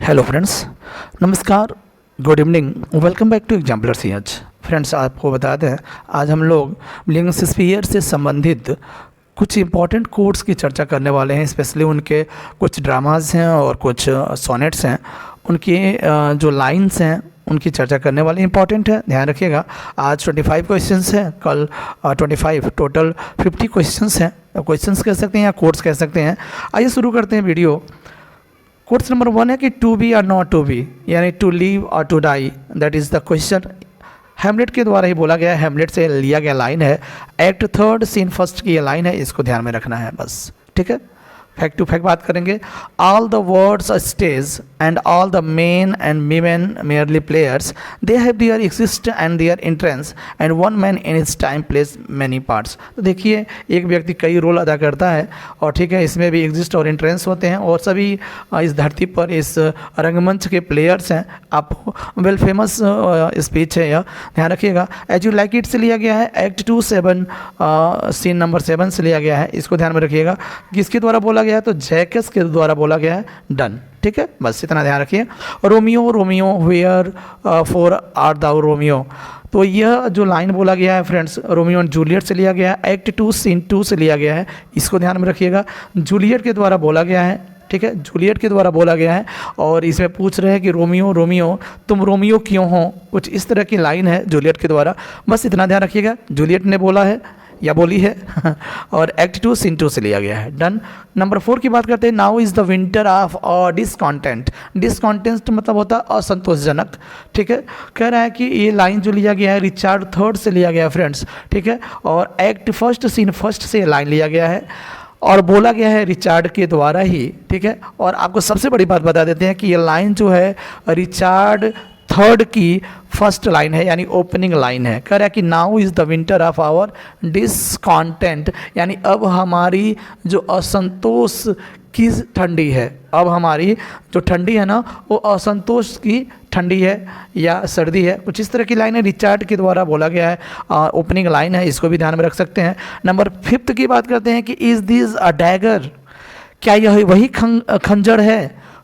Hello friends, नमस्कार, good evening, welcome back to exemplar CH. Friends, आपको बता दें आज हम लोग विलियम शेक्सपियर से संबंधित कुछ इंपॉर्टेंट कोट्स की चर्चा करने वाले हैं। स्पेशली उनके कुछ ड्रामाज हैं और कुछ सोनेट्स हैं, उनकी जो लाइंस हैं उनकी चर्चा करने वाले इंपॉर्टेंट है, ध्यान रखिएगा। आज 25 क्वेश्चंस हैं, कल 25, टोटल 50 क्वेश्चंस हैं। क्वेश्चंस कह सकते हैं या कोट्स कह सकते हैं। आइए शुरू करते हैं वीडियो। कोट्स नंबर 1 है कि टू बी और नॉट टू बी, यानी टू लिव और to die, that is the question. Hamlet के द्वारा ही बोला गया है, हैमलेट से लिया गया लाइन है। एक्ट 3 सीन 1 की ये लाइन है, इसको ध्यान में रखना है बस, ठीक है। फैक्ट टू फैक्ट बात करेंगे। All the world's stage and all the men and women merely players, they have their exits and their entrance and one man in its time plays many parts. तो देखिए, एक व्यक्ति कई role अदा करता है और ठीक है, इसमें भी एग्जिस्ट और इंट्रेंस होते हैं और सभी इस धरती पर इस रंगमंच के प्लेयर्स हैं। आप वेल फेमस स्पीच है यह, ध्यान रखिएगा। एज यू लाइक इट से लिया गया है, एक्ट 2 7 सीन नंबर 7 से लिया गया है, इसको ध्यान में रखिएगा। किसके द्वारा बोला गया है? तो जैकस के द्वारा बोला गया है, डन, ठीक है, बस इतना ध्यान रखिए। Romeo Romeo wherefore are thou Romeo, तो यह जो लाइन बोला गया है फ्रेंड्स, रोमियो एंड जूलियट से लिया गया है। एक्ट 2 सीन 2 से लिया गया है, इसको ध्यान में रखिएगा। जूलियट के द्वारा बोला गया है, ठीक है, जूलियट के द्वारा बोला गया है और इसमें पूछ रहे हैं कि रोमियो रोमियो तुम रोमियो क्यों हो, कुछ इस तरह की लाइन है जूलियट के द्वारा, बस इतना ध्यान रखिएगा। जूलियट ने बोला है या बोली है और एक्ट 2 सीन 2 से लिया गया है, डन। नंबर 4 की बात करते हैं। Now is the winter of discontent. Discontent मतलब होता है असंतोषजनक, ठीक है। कह रहा है कि ये लाइन जो लिया गया है रिचार्ड 3 से लिया गया है फ्रेंड्स, ठीक है, और एक्ट 1 सीन 1 से लाइन लिया गया है और बोला गया है रिचार्ड के द्वारा ही, ठीक है। और आपको सबसे बड़ी बात बता देते हैं कि ये लाइन जो है रिचार्ड 3 की फर्स्ट लाइन है, यानी ओपनिंग लाइन है। कह रहा है कि now is the winter of our discontent, यानी अब हमारी जो असंतोष की ठंडी है, अब हमारी जो ठंडी है ना वो असंतोष की ठंडी है या सर्दी है, कुछ इस तरह की लाइन है, रिचार्ड के द्वारा बोला गया है, ओपनिंग लाइन है, इसको भी ध्यान में रख सकते हैं। नंबर 5 की बात करते हैं कि इज़ दिस अ डैगर, क्या यह वही खंजर है,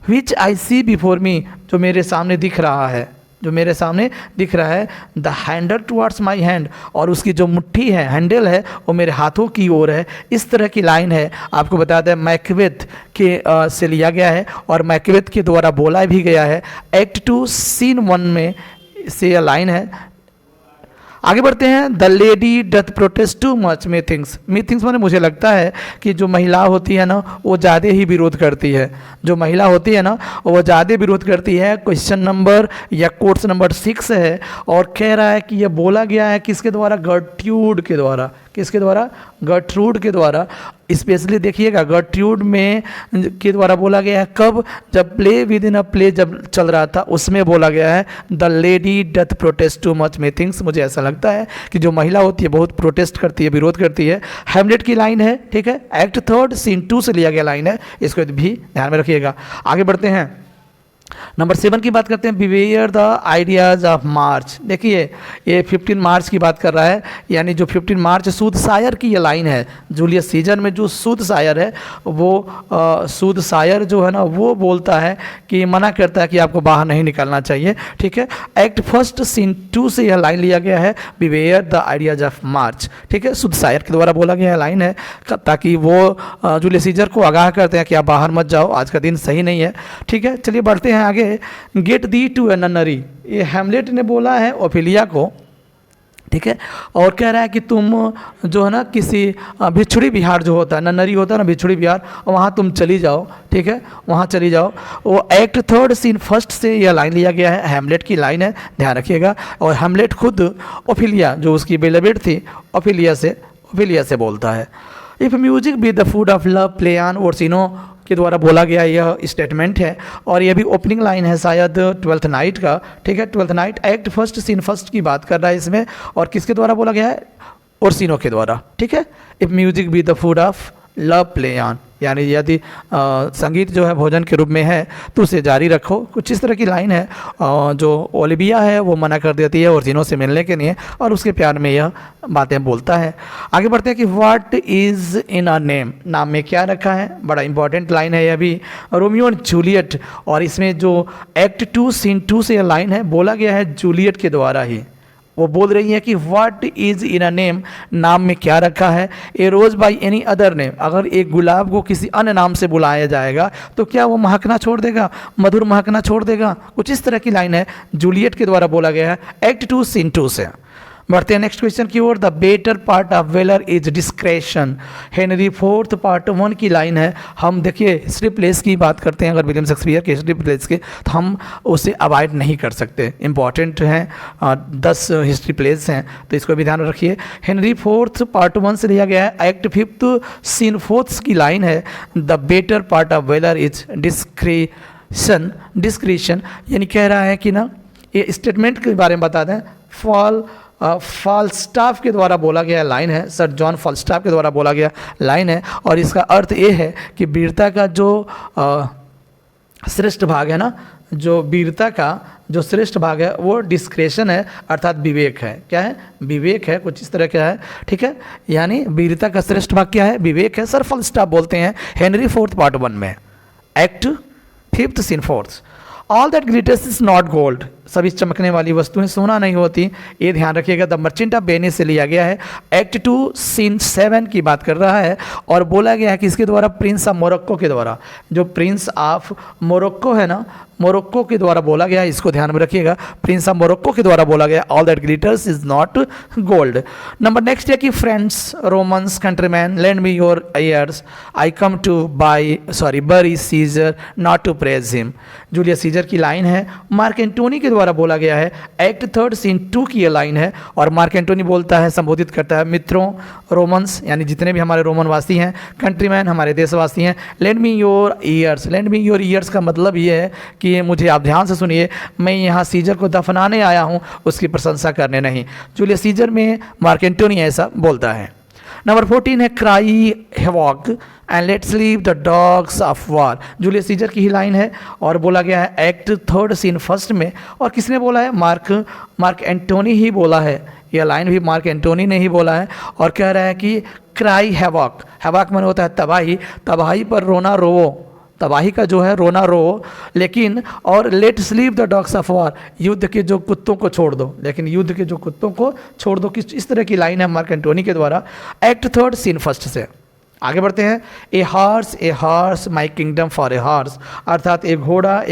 विच आई सी बिफोर मी, जो मेरे सामने दिख रहा है, जो मेरे सामने दिख रहा है। The handle towards my hand, और उसकी जो मुट्ठी है, हैंडल है, वो मेरे हाथों की ओर है, इस तरह की लाइन है। आपको बता दें मैकबेथ के से लिया गया है और मैकबेथ के द्वारा बोला भी गया है। एक्ट 2 सीन 1 में से यह लाइन है। आगे बढ़ते हैं। The lady doth protest too much methinks. Methinks माने मुझे लगता है कि जो महिला होती है ना वो ज़्यादा ही विरोध करती है, जो महिला होती है ना वो ज़्यादा विरोध करती है। क्वेश्चन नंबर या कोट्स नंबर 6 है और कह रहा है कि यह बोला गया है किसके द्वारा? गर्ट्रूड के द्वारा। किसके द्वारा? गर्ट्रूड के द्वारा। स्पेशली देखिएगा, गर्ट्रूड में के द्वारा बोला गया है, कब? जब play within a play जब चल रहा था उसमें बोला गया है the lady doth protest too much methinks. मुझे ऐसा लगता है कि जो महिला होती है बहुत प्रोटेस्ट करती है, विरोध करती है। हैमलेट की लाइन है, ठीक है, एक्ट 3 सीन 2 से लिया गया लाइन है, इसको भी ध्यान में रखिएगा। आगे बढ़ते हैं। नंबर 7 की बात करते हैं। Beware the ideas of March. देखिए, ये 15 मार्च की बात कर रहा है, यानी जो 15 मार्च सूदशायर की ये लाइन है। जूलियस सीजर में जो सूदशायर है वो सूदशायर जो है ना वो बोलता है कि मना करता है कि आपको बाहर नहीं निकलना चाहिए, ठीक है। एक्ट 1 सीन 2 से यह लाइन लिया गया है, beware the ideas of March, ठीक है, सूदशायर के द्वारा बोला गया लाइन है, ताकि वो जूलियस सीजर को आगाह करते हैं कि आप बाहर मत जाओ, आज का दिन सही नहीं है, ठीक है। चलिए बढ़ते हैं आगे। गेट दी टू ए ननरी, ये हैमलेट ने बोला है ओफेलिया को, ठीक है, और कह रहा है कि तुम जो है ना किसी भिक्षुड़ी विहार जो होता है, ननरी होता है ना भिक्षुड़ी विहार, वहाँ तुम चली जाओ, ठीक है, वहाँ चली जाओ। वो एक्ट 3 सीन 1 से यह लाइन लिया गया है, हैमलेट की लाइन है, ध्यान रखिएगा। और हैमलेट खुद ओफेलिया जो उसकी बेलबेट थी ओफेलिया से बोलता है। If music be the food of love play on Orsino के द्वारा बोला गया यह स्टेटमेंट है और यह भी ओपनिंग लाइन है शायद 12th नाइट का, ठीक है, 12th नाइट। एक्ट 1 सीन 1 की बात कर रहा है इसमें और किसके द्वारा बोला गया है? ओर्सिनो के द्वारा, ठीक है। If music be the food of love play on, यानी यदि संगीत जो है भोजन के रूप में है तो उसे जारी रखो। कुछ इस तरह की लाइन है जो ओलिविया है वो मना कर देती है ओर्जिनो से मिलने के लिए और उसके प्यार में यह बातें बोलता है। आगे बढ़ते हैं कि what is in a name, नाम में क्या रखा है। बड़ा इंपॉर्टेंट लाइन है यह भी, रोमियो एंड जूलियट, और इसमें जो एक्ट 2 सीन 2 से यह लाइन है बोला गया है जूलियट के द्वारा ही। वो बोल रही है कि what is in a name, नाम में क्या रखा है। ए रोज़ बाई एनी अदर नेम, अगर एक गुलाब को किसी अन्य नाम से बुलाया जाएगा तो क्या वो महकना छोड़ देगा, मधुर महकना छोड़ देगा। कुछ इस तरह की लाइन है जूलियट के द्वारा बोला गया है एक्ट 2 सीन 2 से। बढ़ते हैं नेक्स्ट क्वेश्चन की ओर। The better part of valour is discretion, Henry fourth part 1 की लाइन है। हम देखिए हिस्ट्री प्लेस की बात करते हैं, अगर विलियम शेक्सपियर के हिस्ट्री प्लेस के, तो हम उसे अवॉइड नहीं कर सकते, इंपॉर्टेंट हैं। 10 हिस्ट्री प्लेस हैं तो इसको भी ध्यान में रखिए। हेनरी फोर्थ पार्ट 1 से लिया गया है। एक्ट 5 सीन 4 की लाइन है the better part of valour is discretion. Discretion यानी कह रहा है कि ना, ये स्टेटमेंट के बारे में बता दें, फाल्स्टाफ के द्वारा बोला गया लाइन है, सर जॉन फाल्स्टाफ के द्वारा बोला गया लाइन है, और इसका अर्थ ये है कि वीरता का जो श्रेष्ठ भाग है ना, जो वीरता का जो श्रेष्ठ भाग है वो डिस्क्रेशन है, अर्थात विवेक है। क्या है? विवेक है, कुछ इस तरह का है, ठीक है। यानी वीरता का श्रेष्ठ भाग क्या है? विवेक है। सर फाल्स्टाफ बोलते हैं हेनरी फोर्थ पार्ट 1 में, act 5 scene 4, all that glitters is not gold, सभी चमकने वाली वस्तुएं सोना नहीं होती, ये ध्यान रखिएगा। द मर्चेंट ऑफ वेनिस से लिया गया है। एक्ट 2 सीन 7 की बात कर रहा है और बोला गया है कि इसके द्वारा प्रिंस ऑफ मोरक्को के द्वारा, जो प्रिंस ऑफ मोरक्को है ना, मोरक्को के द्वारा बोला गया है, इसको ध्यान में रखिएगा। प्रिंस ऑफ मोरक्को के द्वारा बोला गया all that glitters is not gold. Number next है कि friends, Romans, countrymen, lend me your ears, I come to bury Caesar not to praise him. Julius Caesar की लाइन है, मार्क एंटोनी के द्वारा बोला गया है। एक्ट 3 सीन 2 की ये लाइन है और मार्क एंटोनी बोलता है, संबोधित करता है मित्रों, रोमन्स यानी जितने भी हमारे रोमन वासी हैं, कंट्रीमैन हमारे देशवासी हैं, land me your years. Land me your years का मतलब ये है कि मुझे आप ध्यान से सुनिए, मैं यहाँ सीजर को दफनाने आया हूँ, उसकी प्रशंसा करने नहीं। जूलियस सीजर में मार्क एंटोनी ऐसा बोलता है। नंबर 14 है cry havoc and let's leave the dogs of war. Julius Caesar की ही लाइन है और बोला गया है एक्ट 3 सीन 1 में, और किसने बोला है? मार्क एंटोनी ही बोला है। यह लाइन भी मार्क एंटोनी ने ही बोला है और कह रहा है कि क्राई हैवॉक, हैवॉक माने होता है तबाही, तबाही पर रोना रोवो, तबाही का जो है रोना रो, लेकिन और let slip the dogs of war, युद्ध के जो कुत्तों को छोड़ दो, लेकिन युद्ध के जो कुत्तों को छोड़ दो। किस इस तरह की लाइन है मार्क एंटोनी के द्वारा एक्ट 3 सीन 1 से। आगे बढ़ते हैं। A horse my kingdom for a horse, अर्थात एक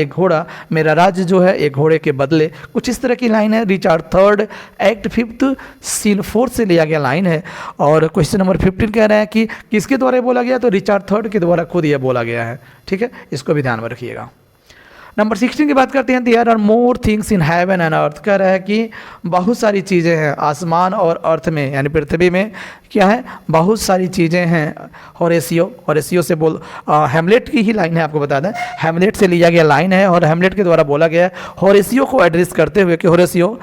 घोड़ा मेरा राज्य जो है एक घोड़े के बदले। कुछ इस तरह की लाइन है। रिचार्ड 3 एक्ट 5 सीन 4 से लिया गया लाइन है और क्वेश्चन नंबर 15 कह रहा है कि किसके द्वारा बोला गया? तो रिचार्ड 3 के द्वारा खुद यह बोला गया है, ठीक है, इसको भी ध्यान में रखिएगा। नंबर 16 की बात करते हैं। There are more things in heaven and earth, कह रहा है कि बहुत सारी चीज़ें हैं आसमान और अर्थ में, यानी पृथ्वी में क्या है? बहुत सारी चीज़ें हैं। होरेसियो से हैमलेट की ही लाइन है, आपको बता दें हैमलेट से लिया गया लाइन है और हैमलेट के द्वारा बोला गया है होरेसियो को एड्रेस करते हुए कि होरेसियो,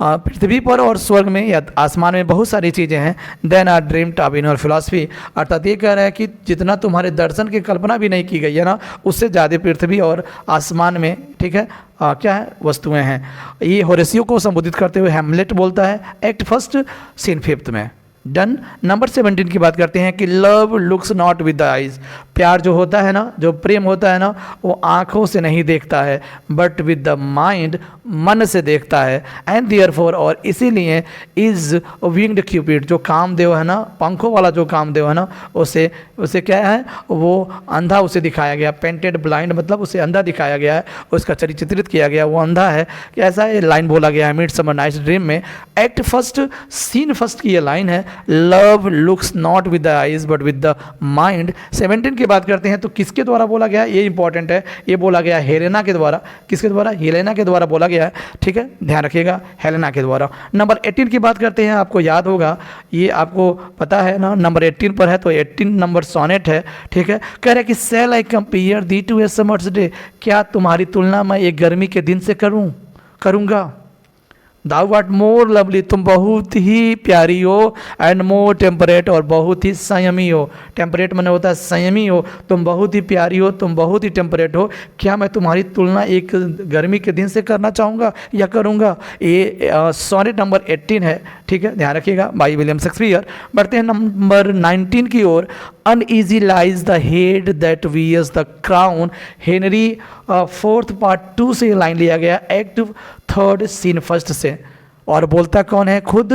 पृथ्वी पर और स्वर्ग में या आसमान में बहुत सारी चीज़ें हैं। Than are dreamed of in your philosophy, अर्थात ये कह रहा है कि जितना तुम्हारे दर्शन की कल्पना भी नहीं की गई है ना, उससे ज़्यादा पृथ्वी और आसमान में, ठीक है, क्या है? वस्तुएं हैं। ये होरेसियो को संबोधित करते हुए हैमलेट बोलता है एक्ट 1 सीन 5 में। डन। नंबर 17 की बात करते हैं कि love looks not with the eyes, प्यार जो होता है ना, जो प्रेम होता है ना, वो आँखों से नहीं देखता है बट विद द माइंड, मन से देखता है। एंड देयरफॉर, और इसीलिए इज विंग्ड क्यूपिड, जो कामदेव है ना, पंखों वाला जो कामदेव है ना, उसे क्या है? वो अंधा उसे दिखाया गया। पेंटेड ब्लाइंड मतलब उसे अंधा दिखाया गया है, उसका चित्रित किया गया, वो अंधा है। ऐसा ये लाइन बोला गया है मिडसमर नाइट्स ड्रीम में। एक्ट 1 सीन 1 की ये लाइन है, love looks not with the eyes but with the mind. 17 की बात करते हैं तो किसके द्वारा बोला गया? ये इंपॉर्टेंट है, ये बोला गया हेलेना के द्वारा। किसके द्वारा? हेलेना के द्वारा बोला गया है, ठीक है, ध्यान रखिएगा, हेलेना के द्वारा। नंबर 18 की बात करते हैं, आपको याद होगा, ये आपको पता है ना, नंबर 18 पर है तो 18 नंबर सोनेट है, ठीक है। कह रहे कि shall I compare thee to a summer's day, क्या तुम्हारी तुलना मैं एक गर्मी के दिन से करूँगा? दाउ आर्ट मोर लवली, तुम बहुत ही प्यारी हो, एंड मोर टेम्परेट, और बहुत ही संयमी हो। टेम्परेट मैंने होता है संयमी हो, तुम बहुत ही प्यारी हो, तुम बहुत ही टेम्परेट हो। क्या मैं तुम्हारी तुलना एक गर्मी के दिन से करना चाहूँगा या करूँगा? ये सॉनेट नंबर 18 है, ठीक है, ध्यान रखिएगा, बाई विलियम शेक्सपियर। बढ़ते हैं नंबर 19 की ओर। Uneasy lies the head that wears the crown, Henry 4th part 2 से लाइन लिया गया, एक्ट 3rd सीन 1 से। और बोलता कौन है? खुद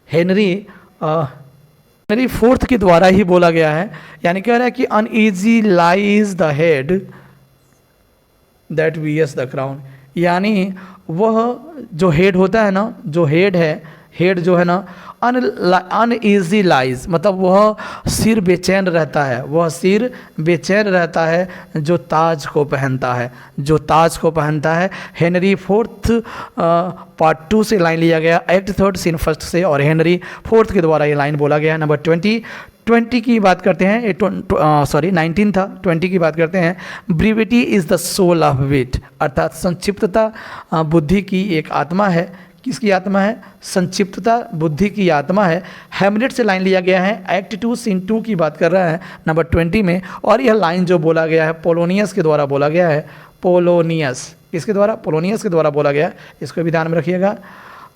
हेनरी 4th के द्वारा ही बोला गया है। यानी कह रहा है कि uneasy lies the head that wears the crown, यानी वह जो हेड होता है ना, जो हेड है, हेड जो है ना, अनईजी लाइज मतलब वह सिर बेचैन रहता है, वह सिर बेचैन रहता है जो ताज को पहनता है, जो ताज को पहनता है। हेनरी 4th पार्ट 2 से लाइन लिया गया, एक्ट 3rd सीन 1 से, और हेनरी 4th के द्वारा ये लाइन बोला गया। नंबर 20 की बात करते हैं, 19 था, 20 की बात करते हैं। ब्रीविटी इज़ द सोल ऑफ विट, अर्थात संक्षिप्तता बुद्धि की एक आत्मा है। किसकी आत्मा है? संक्षिप्तता बुद्धि की आत्मा है। हैमलेट से लाइन लिया गया है, एक्ट 2 सीन 2 की बात कर रहा है नंबर 20 में। और यह लाइन जो बोला गया है पोलोनियस के द्वारा बोला गया है। पोलोनियस किसके द्वारा? पोलोनियस के द्वारा बोला गया, इसको भी ध्यान में रखिएगा।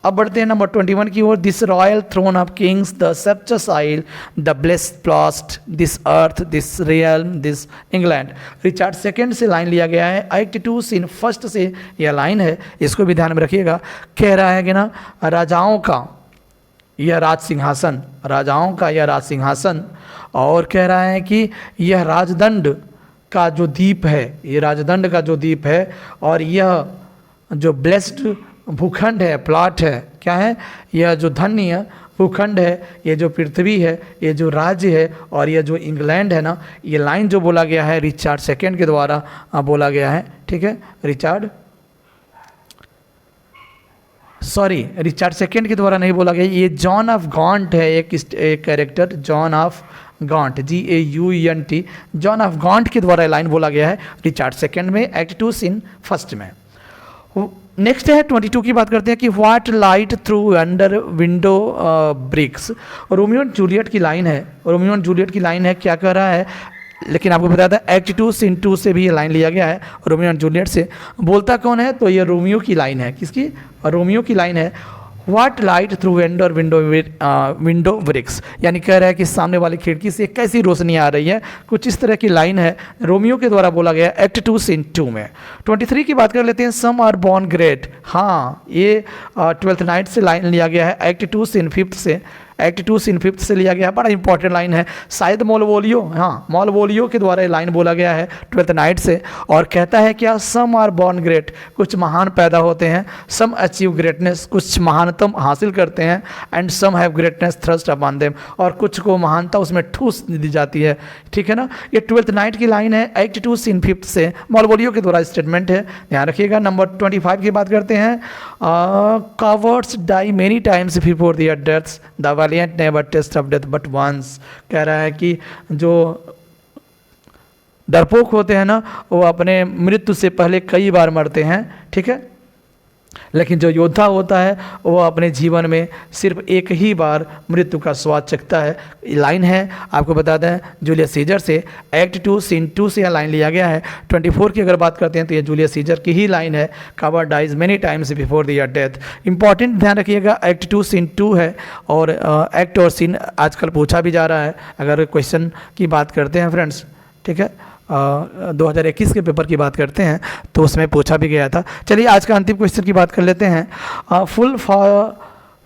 अब बढ़ते हैं नंबर 21 की ओर। This royal throne of kings, the सेप्चस isle, the blessed plot, this earth, this realm, this England. Richard second से लाइन लिया गया है, एक्ट 2 सीन 1 से यह लाइन है, इसको भी ध्यान में रखिएगा। कह रहा है कि ना, राजाओं का यह राज सिंहासन, राजाओं का यह राज सिंहासन, और कह रहा है कि यह राजदंड का जो दीप है, ये राजदंड का जो दीप है, और यह जो ब्लेस्ड भूखंड है, प्लॉट है, क्या है? यह जो धन्य भूखंड है, ये जो पृथ्वी है, ये जो राज्य है, और यह जो इंग्लैंड है ना, ये लाइन जो बोला गया है रिचार्ड सेकंड के द्वारा बोला गया है, ठीक है। रिचार्ड सेकंड के द्वारा नहीं बोला गया, ये जॉन ऑफ गॉन्ट है, एक character, John of Gaunt, GAUNT, John of Gaunt के द्वारा लाइन बोला गया है रिचार्ड सेकंड में, एक्ट 2 सीन 1 में। नेक्स्ट है 22 की बात करते हैं कि what light through yonder window breaks. Romeo and Juliet की लाइन है, रोमियो एंड जूलियट की लाइन है, क्या कह रहा है? लेकिन आपको बताया था एक्ट 2 सीन 2 से भी ये लाइन लिया गया है, रोमियो एंड जूलियट से। बोलता कौन है? तो ये रोमियो की लाइन है। किसकी? रोमियो की लाइन है। What light through window window breaks, यानी कह रहा है कि सामने वाली खिड़की से कैसी रोशनी आ रही है, कुछ इस तरह की लाइन है, रोमियो के द्वारा बोला गया एक्ट 2 सीन 2 में। 23 की बात कर लेते हैं। सम आर बॉर्न ग्रेट, हाँ, ये 12th नाइट से लाइन लिया गया है, एक्ट 2 सीन 5 से, एक्ट 2 सीन 5 से लिया गया है। बड़ा इंपॉर्टेंट लाइन है, शायद मॉलवोलियो, हाँ, मॉलवोलियो के द्वारा ये लाइन बोला गया है 12th नाइट से, और कहता है क्या? सम आर बॉर्न ग्रेट, कुछ महान पैदा होते हैं, सम अचीव ग्रेटनेस, कुछ महानतम हासिल करते हैं, and some have greatness thrust upon them, और कुछ को महानता उसमें ठूस दी जाती है, ठीक है ना। ये 12th नाइट की लाइन है, एक्ट 2 सीन 5 से, मॉलवोलियो के द्वारा स्टेटमेंट है, ध्यान रखिएगा। नंबर 25 की बात करते हैं। Cowards die many times before their deaths, the valiant never taste of death but once. कह रहा है कि जो डरपोक होते हैं ना, वो अपने मृत्यु से पहले कई बार मरते हैं, ठीक है, लेकिन जो योद्धा होता है वो अपने जीवन में सिर्फ एक ही बार मृत्यु का स्वाद चखता है। लाइन है, आपको बता दें, जूलियस सीजर से, एक्ट 2 सीन 2 से यह लाइन लिया गया है। 24 की अगर बात करते हैं तो ये जूलियस सीजर की ही लाइन है, coward die many times before their death. Important ध्यान रखिएगा, एक्ट 2 सीन 2 है, और एक्ट और सीन आजकल पूछा भी जा रहा है अगर क्वेश्चन की बात करते हैं फ्रेंड्स, ठीक है। 2021 के पेपर की बात करते हैं तो उसमें पूछा भी गया था। चलिए आज का अंतिम क्वेश्चन की बात कर लेते हैं।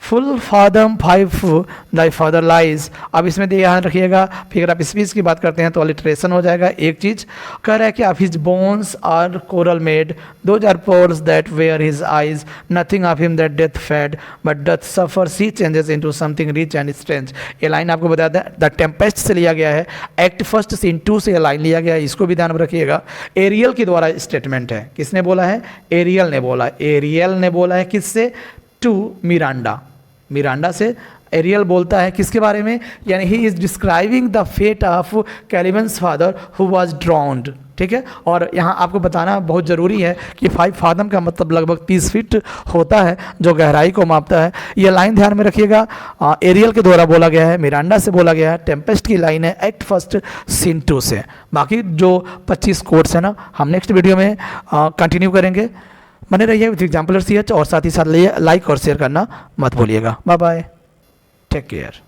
फुल फादम 5 दाई फादर लाइज। अब इसमें ध्यान रखिएगा, फिगर ऑफ स्पीच की बात करते हैं तो अलिट्रेशन हो जाएगा। एक चीज़ कह रहा है कि of his bones are coral made, those are pearls that were his eyes, nothing of him that doth fade but doth suffer sea changes into something rich and strange. ये लाइन आपको बता दें द टेम्पेस्ट से लिया गया है, act 1 scene 2 से ये लाइन लिया गया है, इसको भी ध्यान में रखिएगा। एरियल के द्वारा स्टेटमेंट है, किसने बोला है? एरियल ने बोला। एरियल ने बोला है किससे? टू मिरांडा, मिरांडा से एरियल बोलता है किसके बारे में, यानी he is describing the fate of Caliban's father who was drowned, ठीक है। और यहाँ आपको बताना बहुत ज़रूरी है कि 5 फादम का मतलब लगभग 30 फीट होता है, जो गहराई को मापता है। ये लाइन ध्यान में रखिएगा, एरियल के द्वारा बोला गया है, मिरांडा से बोला गया है, टेम्पेस्ट की लाइन है एक्ट फर्स्ट सीन 2 से। बाकी जो 25 कोट्स है ना, हम नेक्स्ट वीडियो में कंटिन्यू करेंगे। बने रहिए विद एग्जाम्पलर CH, और साथ ही साथ लाइक और शेयर करना मत भूलिएगा। Bye bye, take care.